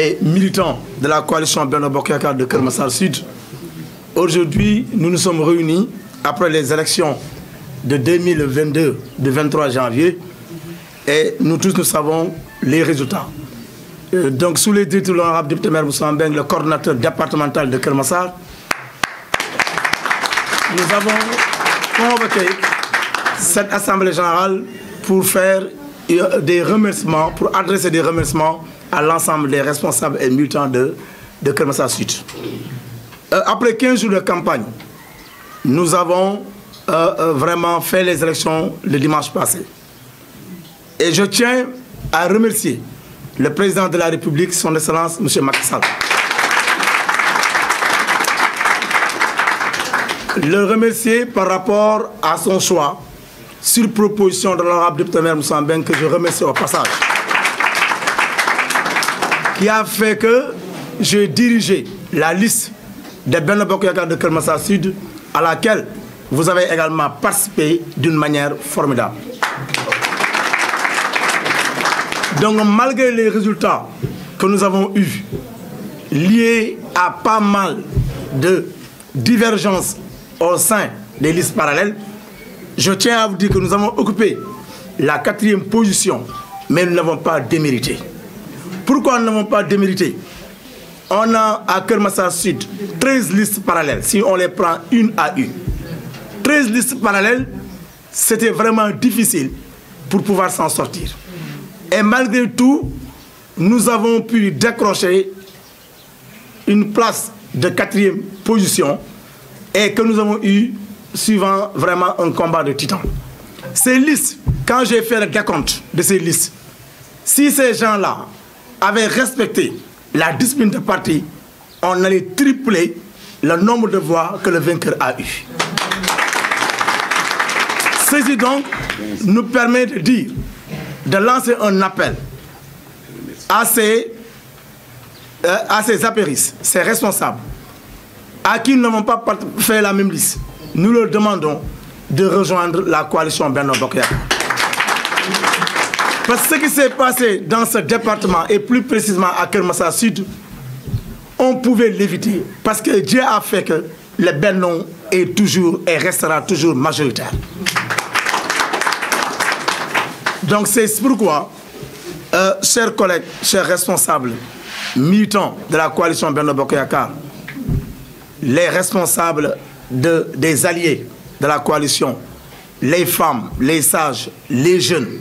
et militants de la coalition Benno Bokk Yakaar de Keur Massar Sud, aujourd'hui, nous nous sommes réunis après les élections de 2022, du 23 janvier, et nous tous nous savons les résultats. Donc, sous les directions de l'honorable député maire Moussa Mbeng, le coordonnateur départemental de Keur Massar, nous avons convoqué cette assemblée générale pour faire des remerciements, pour adresser des remerciements à l'ensemble des responsables et militants de Keur Massar Sud. Après 15 jours de campagne, nous avons vraiment fait les élections le dimanche passé. Et je tiens à remercier le président de la République, son Excellence, M. Macky Sall. Le remercier par rapport à son choix, sur proposition de l'honorable député maire Moussa Mbeng, que je remercie au passage, qui a fait que j'ai dirigé la liste de Benno Bokk Yakaar de Keur Massar Sud, à laquelle vous avez également participé d'une manière formidable. Donc, malgré les résultats que nous avons eus, liés à pas mal de divergences au sein des listes parallèles, je tiens à vous dire que nous avons occupé la 4e position, mais nous n'avons pas démérité. Pourquoi nous n'avons pas démérité? On a à Keur Massar Sud 13 listes parallèles, si on les prend une à une. 13 listes parallèles, c'était vraiment difficile pour pouvoir s'en sortir. Et malgré tout, nous avons pu décrocher une place de 4e position et que nous avons eu suivant vraiment un combat de titans. Ces listes, quand j'ai fait le décompte de ces listes, si ces gens-là avaient respecté la discipline de parti, on allait tripler le nombre de voix que le vainqueur a eu. Ceci donc nous permet de dire, de lancer un appel à ces apéristes, ces responsables, à qui nous n'avons pas fait la même liste. Nous leur demandons de rejoindre la coalition Benno Bokk Yakaar. Parce que ce qui s'est passé dans ce département, et plus précisément à Keur Massar Sud, on pouvait l'éviter. Parce que Dieu a fait que le Benno est toujours et restera toujours majoritaire. Donc c'est pourquoi, chers collègues, chers responsables, militants de la coalition Benno Bokk Yakaar, les responsables des alliés de la coalition, les femmes, les sages, les jeunes,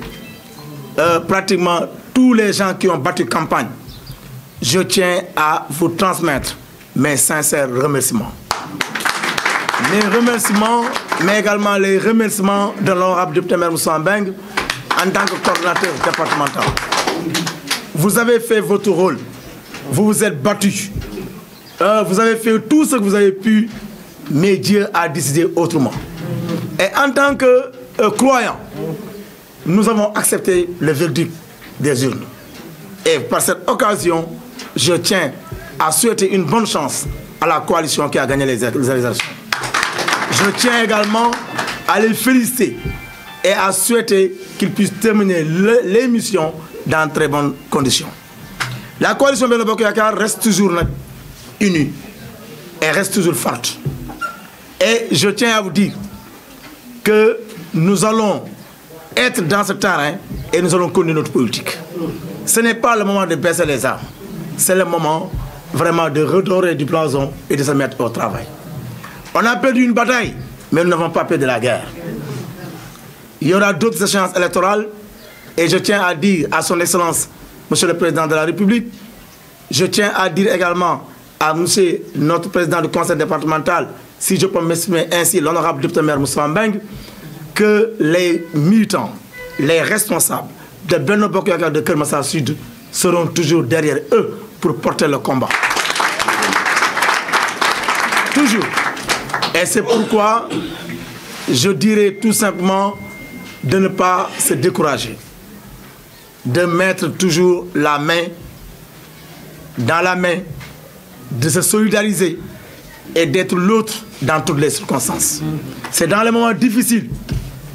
pratiquement tous les gens qui ont battu campagne, je tiens à vous transmettre mes sincères remerciements. Mes remerciements, mais également les remerciements de l'honorable député maire Moussa Mbeng en tant que coordonnateur départemental. Vous avez fait votre rôle, vous vous êtes battus, vous avez fait tout ce que vous avez pu, mais Dieu a décidé autrement. Et en tant que croyants, nous avons accepté le verdict des urnes. Et par cette occasion, je tiens à souhaiter une bonne chance à la coalition qui a gagné les élections. Je tiens également à les féliciter et à souhaiter qu'ils puissent terminer l'émission dans de très bonnes conditions. La coalition Benno Bokk Yakaar reste toujours unie et reste toujours forte. Et je tiens à vous dire que nous allons être dans ce terrain et nous allons continuer notre politique. Ce n'est pas le moment de baisser les armes. C'est le moment vraiment de redorer du blason et de se mettre au travail. On a perdu une bataille, mais nous n'avons pas perdu la guerre. Il y aura d'autres échéances électorales et je tiens à dire à son Excellence, Monsieur le Président de la République, je tiens à dire également à Monsieur notre Président du Conseil départemental, si je peux m'exprimer ainsi, l'honorable député maire Moussa Mbeng, que les militants, les responsables de Benno Bokk Yakaar de Keur Massar Sud seront toujours derrière eux pour porter le combat. Toujours. Et c'est pourquoi je dirais tout simplement de ne pas se décourager, de mettre toujours la main dans la main, de se solidariser et d'être l'autre dans toutes les circonstances. C'est dans les moments difficiles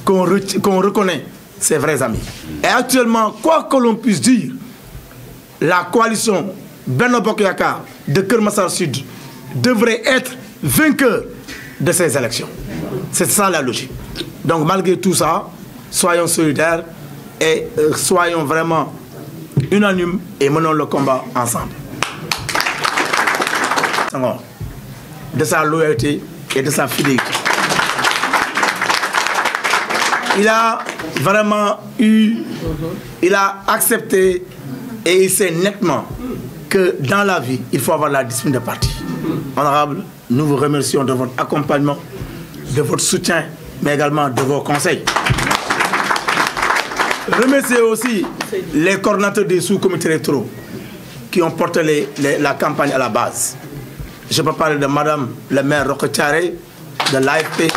qu'on reconnaît ses vrais amis. Et actuellement, quoi que l'on puisse dire, la coalition Benno Bokk Yakaar de Keur Massar Sud devrait être vainqueur de ces élections. C'est ça la logique. Donc malgré tout ça, soyons solidaires et soyons vraiment unanimes et menons le combat ensemble. De sa loyauté et de sa fidélité. Il a vraiment il a accepté et il sait nettement que dans la vie, il faut avoir la discipline de parti. Honorable, nous vous remercions de votre accompagnement, de votre soutien, mais également de vos conseils. Remercier aussi les coordonnateurs des sous-comités électoraux qui ont porté la campagne à la base. Je peux parler de Madame le maire Rokhetiaré, de l'AFP.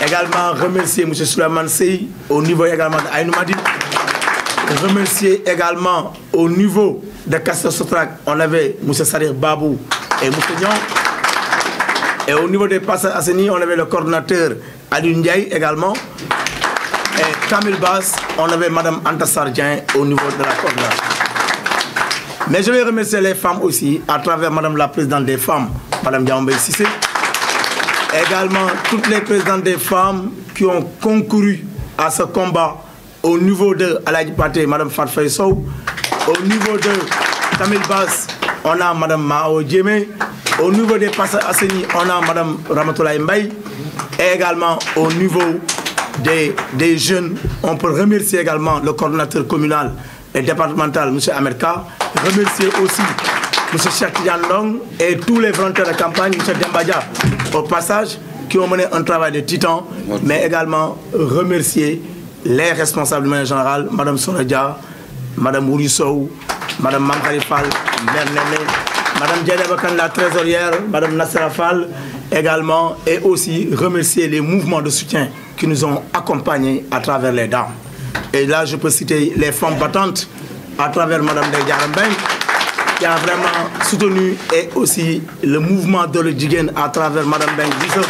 Également remercier M. Souleymane Sey au niveau également de Aïnoumadi. Remercier également au niveau de Castel Sotrak, on avait M. Sarir Babou et M. Nyon. Et au niveau des Passes Asseni, on avait le coordinateur Aliou Ndiaye également. Et Kamil Bass, on avait Mme Anta Sardien au niveau de la coordination. Mais je vais remercier les femmes aussi, à travers Mme la présidente des femmes, Mme Diaombe Sissé. Également toutes les présidentes des femmes qui ont concouru à ce combat au niveau de Aladji Paté, Mme Fatfaye Sow. Au niveau de Kamil Bass, on a Mme Mao Djemé. Au niveau des Passes Asseni, on a Mme Ramatoulaye Mbaye. Et également au niveau des jeunes, on peut remercier également le coordinateur communal et départemental, M. Amerka. Remercier aussi M. Cheikh Tidiane Ndong et tous les volontaires de campagne, M. Dembadja, au passage, qui ont mené un travail de titan, mais également remercier les responsables du manière générale, Mme Sonadia, Mme Ourissou, Mme Mamkari Fall, Mère Néné, Mme Djadjabakan, la trésorière, Mme Nassera Fall, également, et aussi remercier les mouvements de soutien qui nous ont accompagnés à travers les dames. Et là, je peux citer les femmes battantes à travers Mme Ndeye qui a vraiment soutenu, et aussi le mouvement de l'Odjigen à travers Mme Ben Dissot,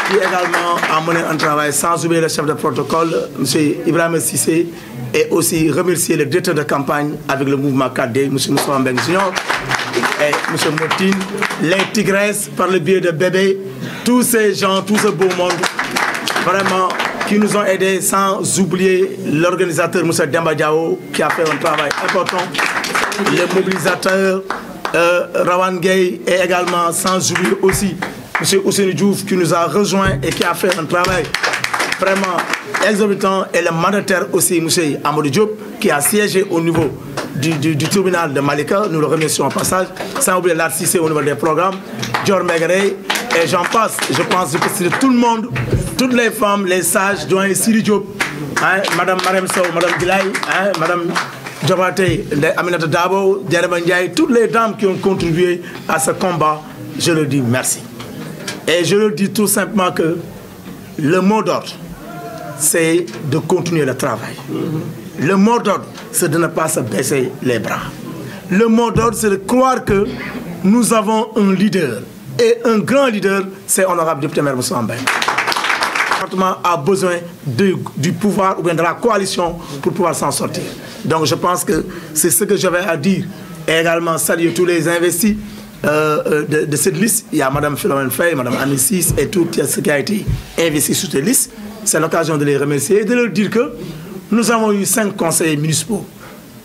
qui également a mené un travail sans oublier le chef de protocole, M. Ibrahim Sissé, et aussi remercier le directeur de campagne avec le mouvement 4D, M. Moussa Mbeng Junior, et M. Motine, les tigresses par le biais de bébés, tous ces gens, tout ce beau monde, vraiment, qui nous ont aidés, sans oublier l'organisateur M. Demba Diao, qui a fait un travail important, les mobilisateurs Rawan Gay, et également sans oublier aussi M. Ousseni Diouf, qui nous a rejoints et qui a fait un travail vraiment exorbitant, et le mandataire aussi M. Amadou Diop, qui a siégé au niveau du tribunal de Malika, nous le remercions en passage, sans oublier l'ARCC au niveau des programmes, Dior Megrey, et j'en passe, je pense que c'est tout le monde, toutes les femmes, les sages, doyen Siri Diop, hein, Mme Marem Sow, Mme Gilay, hein, Mme Djabate, Aminata Dabo, Djereba Ndiaye, toutes les dames qui ont contribué à ce combat, je leur dis merci. Et je leur dis tout simplement que le mot d'ordre, c'est de continuer le travail. Le mot d'ordre, c'est de ne pas se baisser les bras. Le mot d'ordre, c'est de croire que nous avons un leader. Et un grand leader, c'est honorable député maire Moussa Mbeng. Le département a besoin du pouvoir ou bien de la coalition pour pouvoir s'en sortir. Donc je pense que c'est ce que j'avais à dire. Et également saluer tous les investis de cette liste. Il y a Mme Philomène Faye, Mme Amissis et tout ce qui a été investi sur cette liste. C'est l'occasion de les remercier et de leur dire que nous avons eu 5 conseillers municipaux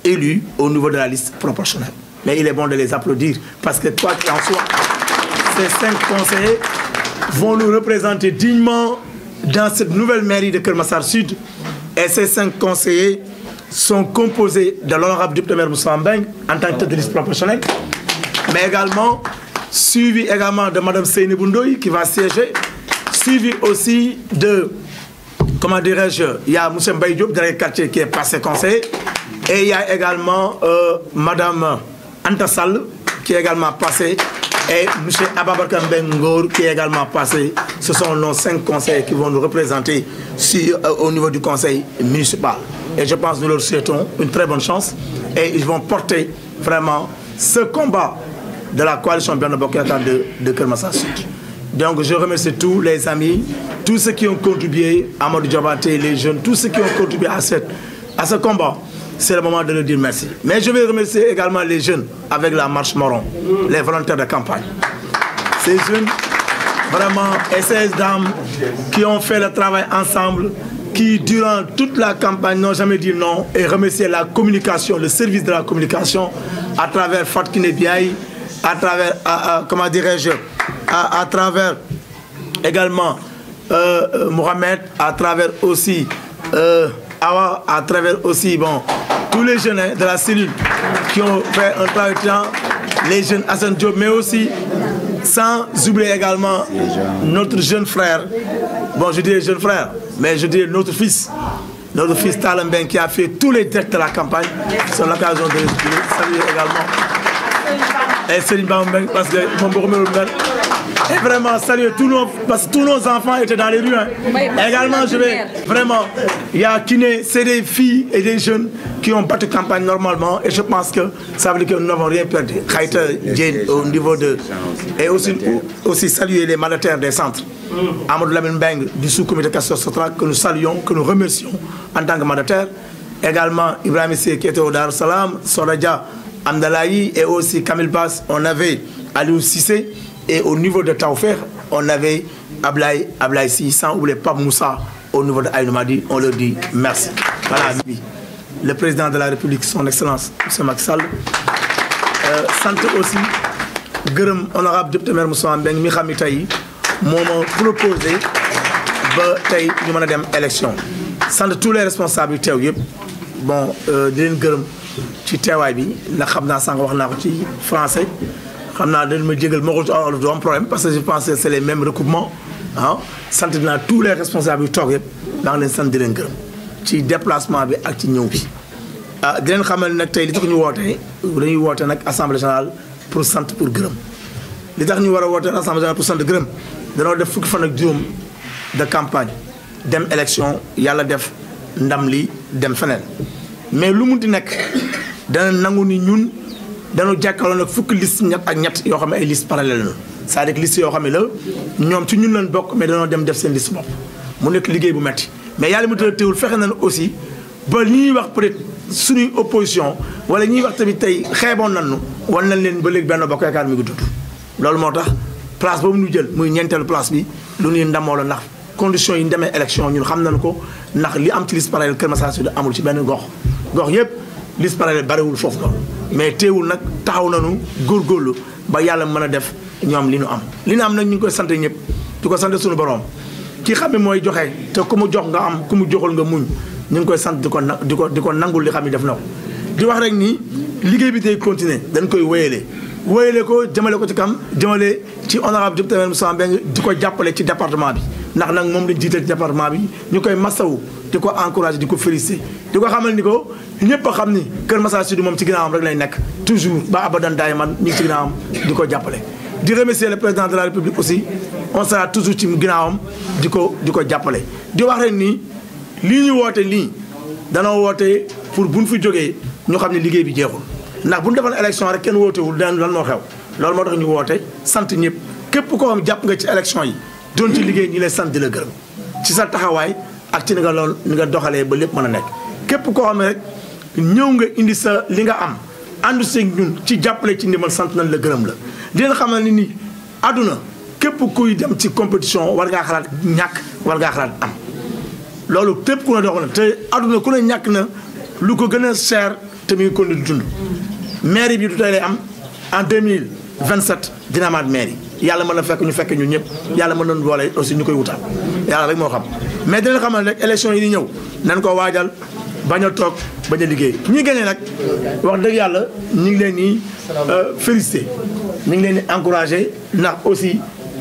élus au niveau de la liste proportionnelle. Mais il est bon de les applaudir parce que quoi qu'il en soit, ces 5 conseillers vont nous représenter dignement dans cette nouvelle mairie de Keur Massar Sud. Et ces 5 conseillers sont composés de l'honorable député maire Moussa Mbeng en tant que tête de liste proportionnelle, mais également suivi également de Mme Seyni Boundoy qui va siéger, suivi aussi de, comment dirais-je, il y a M. Mbaye Diop, délégué quartier, qui est passé conseiller, et il y a également Mme Anta Sall qui est également passée, et M. Ababakar Mbengour qui est également passé. Ce sont nos 5 conseillers qui vont nous représenter au niveau du conseil municipal. Et je pense que nous leur souhaitons une très bonne chance et ils vont porter vraiment ce combat de la coalition Benno Bokk Yakaar de Keur Massar Sud. Donc je remercie tous les amis, tous ceux qui ont contribué, Amadou Diabaté, les jeunes, tous ceux qui ont contribué à ce combat. c'est le moment de leur dire merci. Mais je vais remercier également les jeunes avec la marche marron, les volontaires de campagne. Ces jeunes, vraiment, et ces dames qui ont fait le travail ensemble, qui durant toute la campagne n'ont jamais dit non, et remercier la communication, le service de la communication, à travers Fatkine Biaye, à travers, comment dirais-je, à travers également Mohamed, à travers aussi Awa, à travers aussi tous les jeunes de la cellule qui ont fait un travail de temps, les jeunes Hassan Diop, mais aussi sans oublier également notre jeune frère, bon je dis jeune frère, mais je dis notre fils Talla Mbengue qui a fait tous les directs de la campagne. C'est l'occasion de saluer également et Serigne Bamba Mbengue parce que mon et vraiment saluer tous nos, parce que tous nos enfants étaient dans les rues. Hein. Également, je vais vraiment, il y a Kiné, c'est des filles et des jeunes qui ont battu campagne normalement et je pense que ça veut dire que nous n'avons rien perdu. Khaïta Djane au niveau de... Et aussi saluer les mandataires des centres. Amadou Lamine Mbengue du sous-comité Castor Sotra que nous saluons, que nous remercions en tant que mandataire. Également Ibrahim Sey qui était au Dar Salam, Soradia Amdalaï et aussi Kamil Bass, on avait Aliou Cissé. Et au niveau de Taoufer, on avait Ablaï Si, sans oublier Pape Moussa au niveau de Aïnou Madi, on leur dit merci. Voilà, le président de la République, son Excellence, M. Macky Sall, santé aussi, Gërëm honorable député maire Moussa Mbeng, mi xam ni tey moo ma proposé ba tey ñu mën a dem élection. Sant tous les responsables yu teew yëpp bon di leen gërëm ci teewaay bi ndax xam naa sànq wax naa ko ci français. Je ne un problème parce que je pense que c'est les mêmes recoupements. Sant naa tous les responsables yu toog yëpp maa ngi leen sant di leen gërëm ci déplacement bi ak ci ñëw bi. Di leen xamal nag tey li tax ñu wootee dañuy woote nag assemblée générale pour sant pour gërëm li tax ñu war a woote assemblée générale pour sant gërëm danoo def fukki fan ak juróom de campagne dem élection yàlla def ndam li dem feneen mais lu munti nekk dana nangu ni ñun. dañoo jàkkaarloo nag fukki liste ñett yoo xam ne ay liste parallèle la c'est-à-dire liste yoo xam ne la ñoom ci ñun lañ bokk mais dañoo dem def seen liste bopp mu nekk liggéey bu metti mais yàlla mu teewul fexe nañ aussi ba li ñuy wax peut-être suñuy opposition wala ñuy wax tamit tey xeeboon nañu wan nañ leen ba léegi Benno Bokk Yaakaar mi ngi dudd loolu moo tax place boobu ñu jël muy ñeenteelu place bi lu ñuy ndamoo la ndax conditions yi ñu demee élection ñun xam nañu ko ndax li am ci liste parallèle Kër Massar Sud amul ci benn gox yëpp liste parallèle bariwul foofu noonu mais teewul nag taxaw nañu góorgóorlu ba yàlla mën a def ñoom li ñu am nag ñu ngi koy sant ñëpp di ko sant suñu borom ki xam ne mooy joxe te ku mu jox nga am ku mu joxul nga muñ ñu ngi koy sant di ko nangul li xam ne def na ko di wax rek ni liggéey bi day continuer dañ koy wéyale ko jëmale ko ci kam jëmale ci honorable député Moussa Mbengue di ko jàppale ci département bi ndax nag moom lañ jiital ci département bi ñu koy masawu di ko encouragé di ko félicité di ko xamal ni ko ñëpp a xam ni Kër Massar Sud moom ci ginnaawam rek lay nekk toujours ba abadan daay man ñu ngi ci ginnaawam di ko jàppale di remercier le président de la République aussi on sera toujours ci ginnaawam di ko jàppale di wax rek nii lii ñu woote nii danoo woote pour buñ fi jógee ñu xam ne liggéey bi jeexul ndax bu ñu defoon élection rek kenn wootewul daan lan moo xew loolu moo tax ñu woote sant ñëpp képp koo xam jàpp nga ci élection yi doon ci liggéey ñi lay sant di la gërëm ci sa taxawaay ak ci ni nga doxalee ba lépp mën a nekk képp koo xam ne rek ñëw nga indi sa li nga am àndu seeg ñun ci jàppale ci ndimbal sant nañ la gërëm la di leen xamal ni àdduna képp kuy dem ci compétition war ngaa xalaat ñàkk war ngaa xalaat am loolu képp ku ne dox na te àdduna ku ne ñàkk na lu ko gën a cher te muy kon di dund mairie bi du tey lay am en 2027 dina amaat mairie yàlla mën na fekk ñu fekk ñun ñëpp yàlla mën nañu boole aussi ñu koy wutal yàlla rek moo xam mais dina xamal rek élection yi di ñëw nañ ko waajal bañ a toog bañ a liggéey ñi gagné nag wax dëgg yàlla ñu ngi leen di félicité ñu ngi leen di encouragé ndax aussi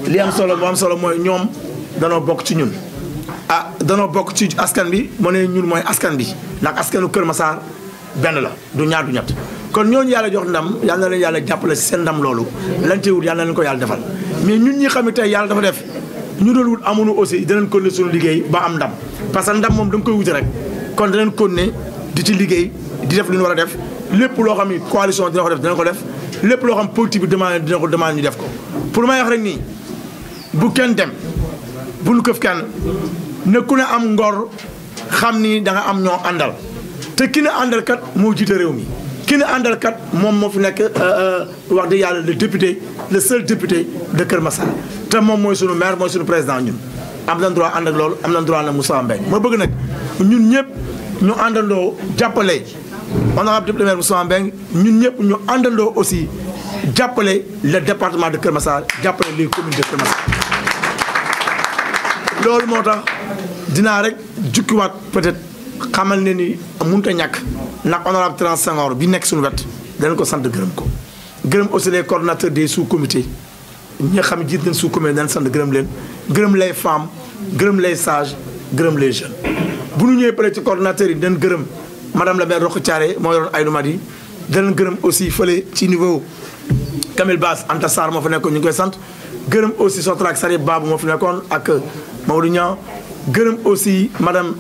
li am solo bu am solo mooy ñoom danoo bokk ci ñun danoo bokk ci askan bi moo ne ñun mooy askan bi ndax askanu Kër Massar benn la du ñaar du ñett kon ñooñu yàlla jox ndam yal na leen yàlla jàppale si seen ndam loolu lan cee wut yal na leen ko yàlla defal mais ñun ñi xam ne tey yàlla dafa def ñu doon wut amuñu aussi danañ continuer suñu liggéey ba am ndam parce que ndam moom da nga koy wuti rek kon danañ continuer di ci liggéey di def li ñu war a def lépp loo xam ni coalition dina ko def dina ko def lépp loo xam politique bi demande dina ko demande ñu def ko pour may wax rek nii bu kenn dem bu ñu këf kenn ne ku ne am ngor xam ni da nga am ñoo àndal te ki ne àndal kat moo jiite réew mi ki ne àndal kat moom moo fi nekk wax dëgg yàlla le député le seul député de Kër Massar te moom mooy sunu maire mooy sunu président ñun am nañ droit ànd ak loolu am nañ droit nag Moussa Mbengue ma bëgg nag ñun ñëpp ñu àndandoo jàppale honorable député maire Moussa Mbengue ñun ñëpp ñu àndandoo aussi jàppale le département de Kër Massar jàppale les communes de Kër Massar loolu moo tax dinaa rek jukkiwaat peut-être xamal ne ni mënut a ñàkk ndax honorable Térence Senghor bi nekk suñu wet danañ ko sant gërëm ko gërëm aussi les coordonnateurs des sous-comités ñi nga xam ne jiit nañ sous-comité dañ sant gërëm leen gërëm les femmes gërëm les sages gërëm les jeunes bu ñu ñëwee peut-être ci coordonnateurs yi dañ gërëm madame la maire Rokhaya Thiaré moo yoroon Aïnou Madi danañ gërëm aussi fële ci niveau Kamil Bass Anta Sarr moo fa nekkoon ñu ngi koy sant gërëm aussi Sotrac Sari Babou moo fi nekkoon ak Maodo Niang gërëm aussi madame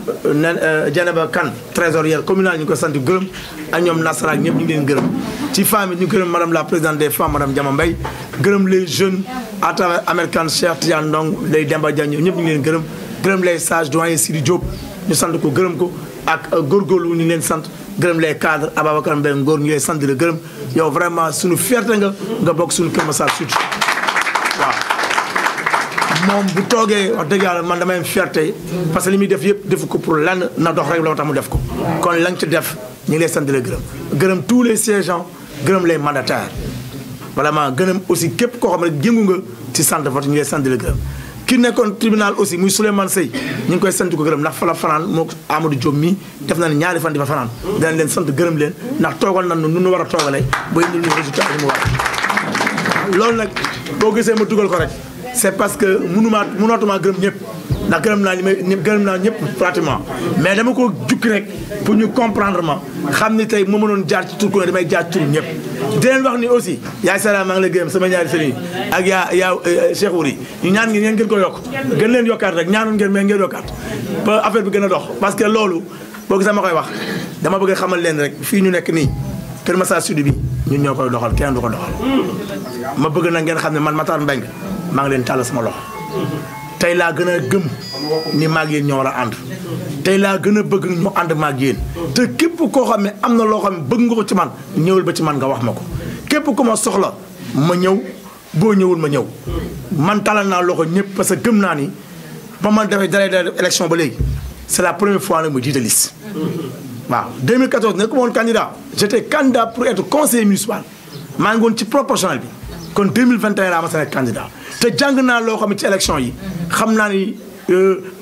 Djeneba Kane trésorière communale ñu ngi koy sant gërëm ak ñoom Nasara ñëpp ñu ngi leen gërëm ci famille ñu gërëm madame la présidente des femmes madame Diama Mbaye gërëm les jeunes à travers Américaine Cheikh Tidiane Ndong les Demba Diagne ñëpp ñu ngi leen gërëm les sages doyen Sidi Diop ñu sant ko gërëm ko ak góorgóorlu ñu leen sant gërëm les cadres Ababacar Mbengue Ngor ñu lay sant di la gërëm yow vraiment suñu fierté nga bokk suñu Kër Massar Sud waaw moom bu toogee wax dëgg yàlla man damay am fierté parce que li muy def yëpp defu ko pour lenn na dox rek loo tax mu def ko kon lañ ci def ñu ngi lay sant di la gërëm tous les siégeants gërëm les mandataires vraiment gërëm aussi képp koo xam ne jëngu nga ci centre de vote ñu ngi lay sant di la gërëm ki nekkoon tribunal aussi muy Souleymane Seye ñu ngi koy sant ko gërëm ndax fa la fanaan moo Amadou Diop mi def na ne ñaari fan di fa fanaan danañ leen sant gërëm leen ndax toogal nañ nu war a toogalee ba indil ñu résultat yi mu war loolu nag boo gisee ma dugal ko rek c'est parce que mënootuma gërëm ñëpp ndax gërëm naa ñëpp pratiquement mais dama ko jukki rek pour ñu comprendre ma xam ni tey moo mënoon jaar ci tur ko ne damay jaar ci tur ñëpp di leen wax ni aussi yaay Sara maa ngi lay gërëm sama ñaari sëriñ ak yaa Cheikh Wuri ñu ñaan ngeen gën ko yokk gën leen yokkaat rek ñaanoon ngeen mais ngeen yokkaat ba affaire bi gën a dox parce que loolu boo gisee ma koy wax dama bëgg xamal leen rek fii ñu nekk nii Kër Massar Sud bi ñun ñoo koy doxal kenn du ko doxal ma bëgg na ngeen xam ne man Matar Mbengue maa ngi leen tàll sama loxo tey laa gën a gëm ni maag yéen ñoo war a ànd tey laa gën a bëgg ñu ànd maag yéen te képp koo xam ne am na loo xam ne bëgg nga ko ci man ñëwal ba ci man nga wax ma ko képp ku ma soxla ma ñëw boo ñëwul ma ñëw man talal naa loxo ñëpp parce que gëm naa ni ba man dafay dalee élection ba léegi c'est la première fois nag ma jiite liste waaw 2014 nekk woon candidat j'étais candidat pour être conseiller municipal maa ngi woon ci proportionnel bi kon 2021 laa ma sa nekk candidat te jàng naa loo xam ne ci élection yi xam naa ni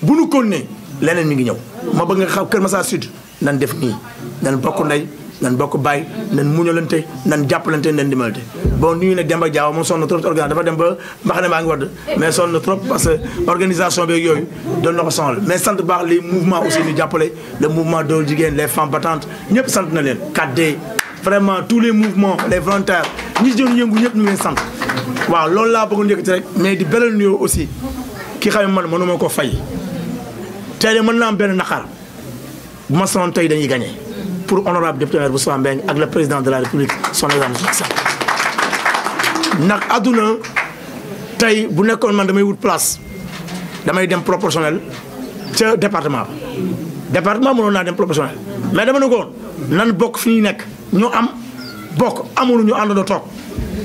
bu nu continuer leneen mi ngi ñëw ma bëgg nga xam Kër Massar Sud nan def nii nan bokk ndey nan bokk baay nan muñalante nan jàppalante nan dimbalante bon nuyu ne Demba Diaw moom sonn na trop organisation dafa dem ba mbax ne maa ngi wadd mais sonn na trop parce que organisation beeg yooyu doon na ko sonal mais sant baax les mouvements aussi ñu jàppale le mouvement Doole Jigéen les femmes battantes ñëpp sant na leen 4D vraiment tous les mouvements les volontaires ñi doon yëngu ñëpp ñu ngi leen sant waaw loolu laa bëggoon yëkkati rek mais di beral nuyoo aussi ki xam ne man mënuma ko fay tey de mën naa am benn naqar bu ma sonoon tey dañuy gagné pour honorable député maire Moussa Mbengue ak le président de la république son excellence Macky Sall ndax àdduna tey bu nekkoon man damay wut place damay dem proportionnel ca département mënoon naa dem proportionnel mais dama ne ko woon nan bokk fi ñuy nekk ñu am bokk amul ñu àndandoo toog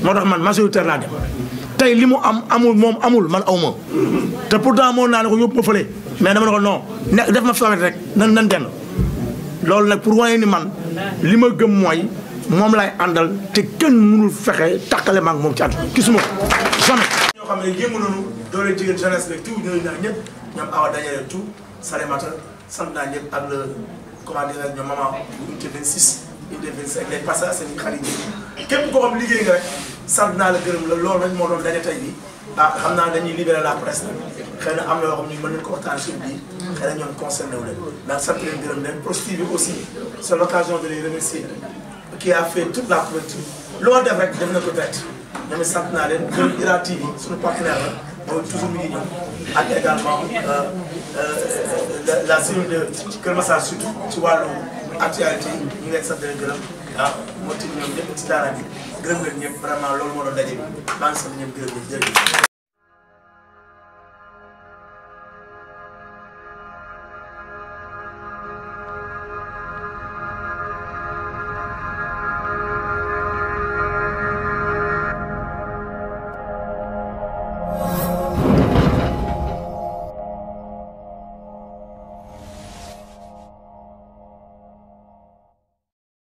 moo tax man majoritaire laa dem tey li mu am amul moom amul man aw ma te pourtant moo naa ne ko yóbbu ma fële mais dama ne ko non ne def ma fawet rek nan denn loolu nag pour wane ni man li ma gëm mooy moom lay àndal te kenn mënul fexe takkale ma ak moom ci àdduna gisuma ko jamais. ñoo xam ne yëngu nañu doole jigéen jeunesse bi tout ñooñu naa ñëpp ñoom awa dañale tout Salimata sant naa ñëpp ak le comment dire ñoom maman unité 26 unité 25 les passages seen xarit yi képp koo xam liggéey nga rek sant naa la gërëm la loolu rek moo doon daje tey bi xam naa dañuy libérer la presse nag xëy na am na yoo xam ne mën nañu ko waxtaan suñu biir xëy na ñoom concerné wu leen mais sant leen gërëm leen Proxi bi aussi c'est l'occasion de les remercier qui a fait toute la couverture loo def rek def na ko direct ñoom sant naa leen gërëm Ira TV suñu partenaire la mooy toujours mi ngi ñëw ak également la cellule de Kër Massar Sud ci wàllu actualité ñu ngi leen sant leen gërëm moo tax ñoom ñëpp ci daara bi gërëm leen ñëpp vraiment loolu moo doon daje bi maa ngi sant ñëpp gërëm leen jërëjëf